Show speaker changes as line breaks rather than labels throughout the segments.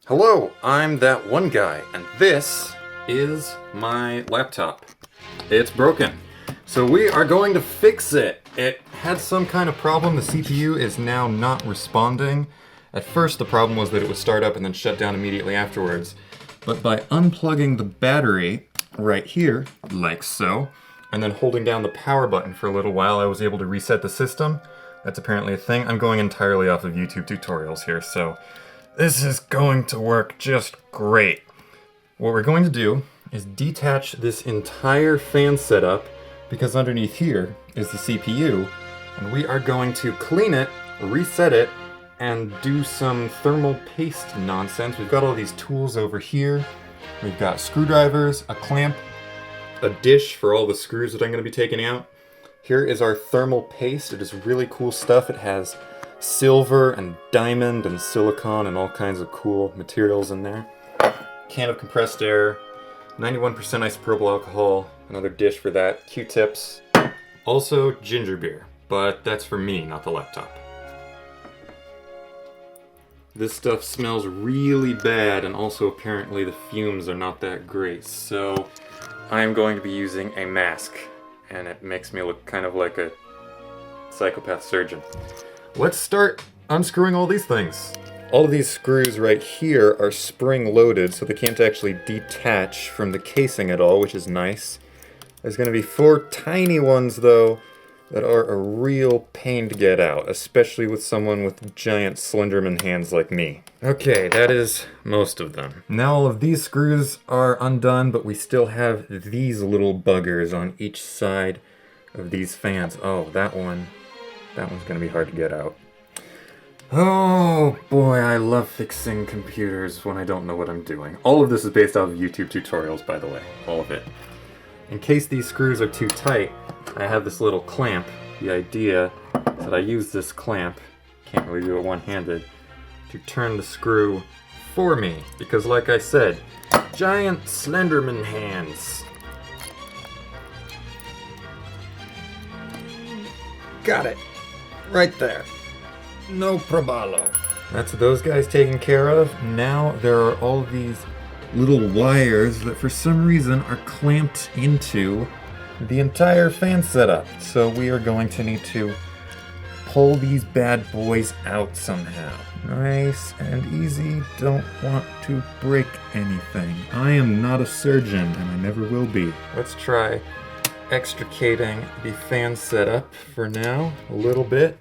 Hello, I'm that one guy, and this is my laptop. It's broken. So we are going to fix it. It had some kind of problem. The CPU is now not responding. At first the problem was that it would start up and then shut down immediately afterwards. But by unplugging the battery right here, like so, and then holding down the power button for a little while, I was able to reset the system. That's apparently a thing. I'm going entirely off of YouTube tutorials here, so this is going to work just great. What we're going to do is detach this entire fan setup, because underneath here is the CPU, and we are going to clean it, reset it, and do some thermal paste nonsense. We've got all these tools over here. We've got screwdrivers, a clamp, a dish for all the screws that I'm going to be taking out. Here is our thermal paste. It is really cool stuff. It has silver and diamond and silicone and all kinds of cool materials in there. Can of compressed air, 91% isopropyl alcohol, another dish for that, Q-tips, also ginger beer, but that's for me, not the laptop. This stuff smells really bad, and also apparently the fumes are not that great, so I'm going to be using a mask, and it makes me look kind of like a psychopath surgeon. Let's start unscrewing all these things. All of these screws right here are spring-loaded, so they can't actually detach from the casing at all, which is nice. There's going to be 4 tiny ones, though, that are a real pain to get out, especially with someone with giant Slenderman hands like me. Okay, that is most of them. Now all of these screws are undone, but we still have these little buggers on each side of these fans. Oh, that one's gonna be hard to get out. Oh boy, I love fixing computers when I don't know what I'm doing. All of this is based off of YouTube tutorials, by the way, all of it. In case these screws are too tight, I have this little clamp. The idea is that I use this clamp, can't really do it one-handed, to turn the screw for me. Because like I said, giant Slenderman hands. Got it. Right there. No probalo. That's those guys taken care of. Now there are all these little wires that for some reason are clamped into the entire fan setup. So we are going to need to pull these bad boys out somehow. Nice and easy. Don't want to break anything. I am not a surgeon, and I never will be. Let's try extricating the fan setup for now a little bit.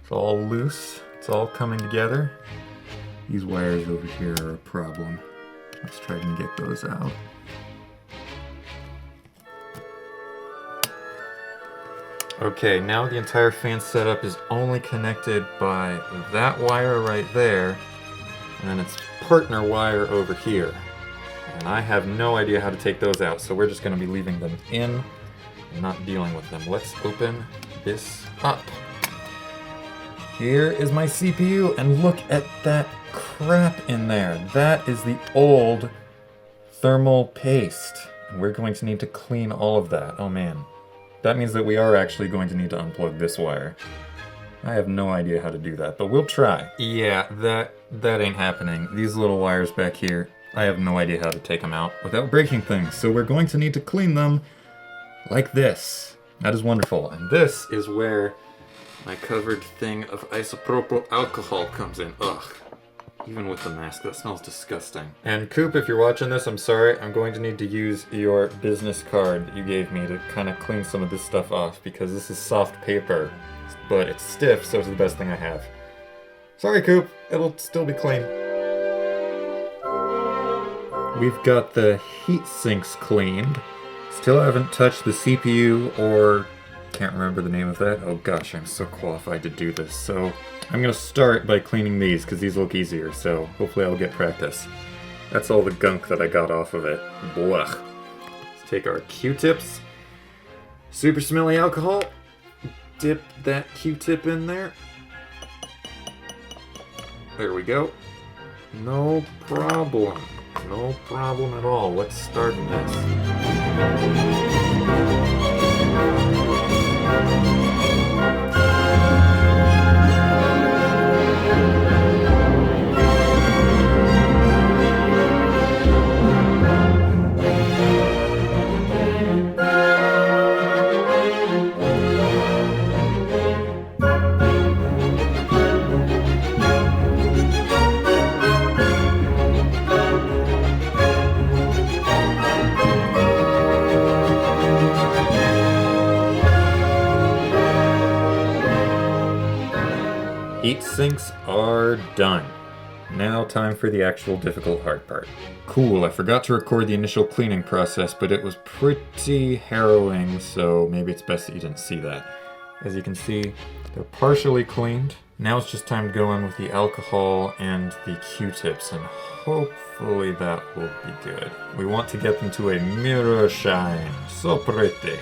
It's all loose. It's all coming together. These wires over here are a problem. Let's try and get those out. Okay, now the entire fan setup is only connected by that wire right there, and then its partner wire over here. And I have no idea how to take those out, so we're just going to be leaving them in and not dealing with them. Let's open this up. Here is my CPU, and look at that crap in there. That is the old thermal paste, and we're going to need to clean all of that. Oh man. That means that we are actually going to need to unplug this wire. I have no idea how to do that, but we'll try. Yeah, that ain't happening. These little wires back here, I have no idea how to take them out without breaking things, so we're going to need to clean them like this. That is wonderful, and this is where my covered thing of isopropyl alcohol comes in. Ugh. Even with the mask, that smells disgusting. And Coop, if you're watching this, I'm sorry. I'm going to need to use your business card that you gave me to kind of clean some of this stuff off, because this is soft paper, but it's stiff, so it's the best thing I have. Sorry, Coop. It'll still be clean. We've got the heat sinks cleaned. Still haven't touched the CPU or... can't remember the name of that. Oh gosh, I'm so qualified to do this. So I'm gonna start by cleaning these, because these look easier, so hopefully I'll get practice. That's all the gunk that I got off of it. Blech. Let's take our Q-tips. Super smelly alcohol. Dip that Q-tip in there. There we go. No problem. No problem at all. Let's start this. sinks are done. Now time for the actual difficult hard part. Cool, I forgot to record the initial cleaning process, but it was pretty harrowing, so maybe it's best that you didn't see that. As you can see, they're partially cleaned. Now it's just time to go in with the alcohol and the Q-tips, and hopefully that will be good. We want to get them to a mirror shine. So pretty.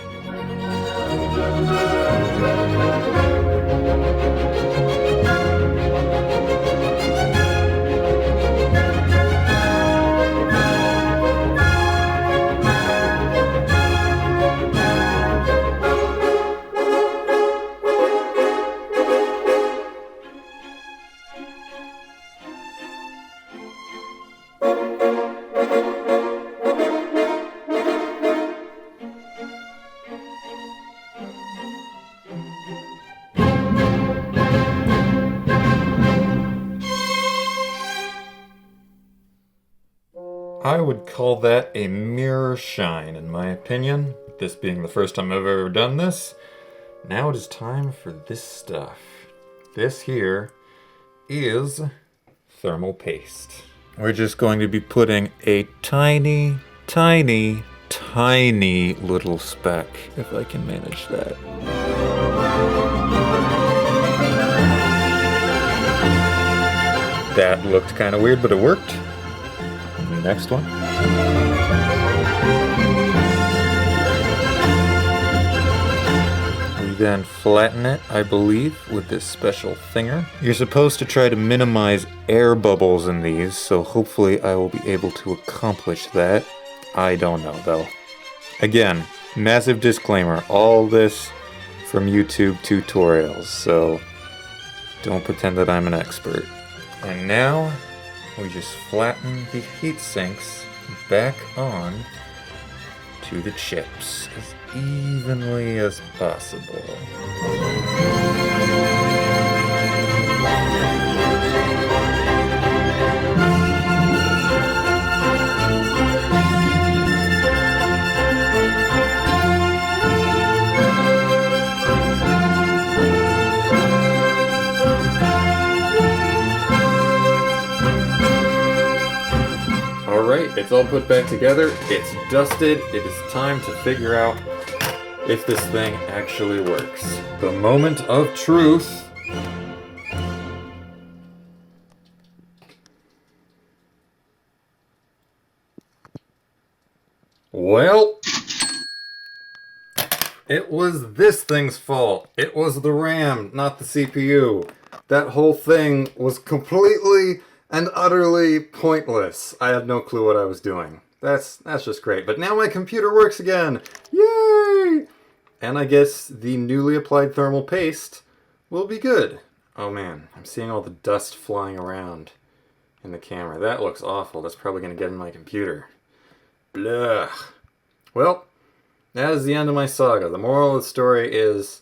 I would call that a mirror shine, in my opinion. This being the first time I've ever done this. Now it is time for this stuff. This here is thermal paste. We're just going to be putting a tiny, tiny, tiny little speck, if I can manage that. That looked kind of weird, but it worked. Next one. We then flatten it, I believe, with this special thinger. You're supposed to try to minimize air bubbles in these, so hopefully I will be able to accomplish that. I don't know, though. Again, massive disclaimer, all this from YouTube tutorials, so don't pretend that I'm an expert. And now, we just flatten the heat sinks back on to the chips as evenly as possible. Alright, it's all put back together, it's dusted, it is time to figure out if this thing actually works. The moment of truth. Well, it was this thing's fault. It was the RAM, not the CPU. That whole thing was completely and utterly pointless. I had no clue what I was doing. That's just great. But now my computer works again. Yay! And I guess the newly applied thermal paste will be good. Oh man, I'm seeing all the dust flying around in the camera. That looks awful. That's probably going to get in my computer. Blah. Well, that is the end of my saga. The moral of the story is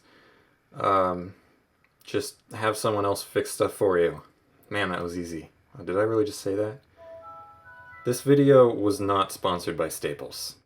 just have someone else fix stuff for you. Man, that was easy. Did I really just say that? This video was not sponsored by Staples.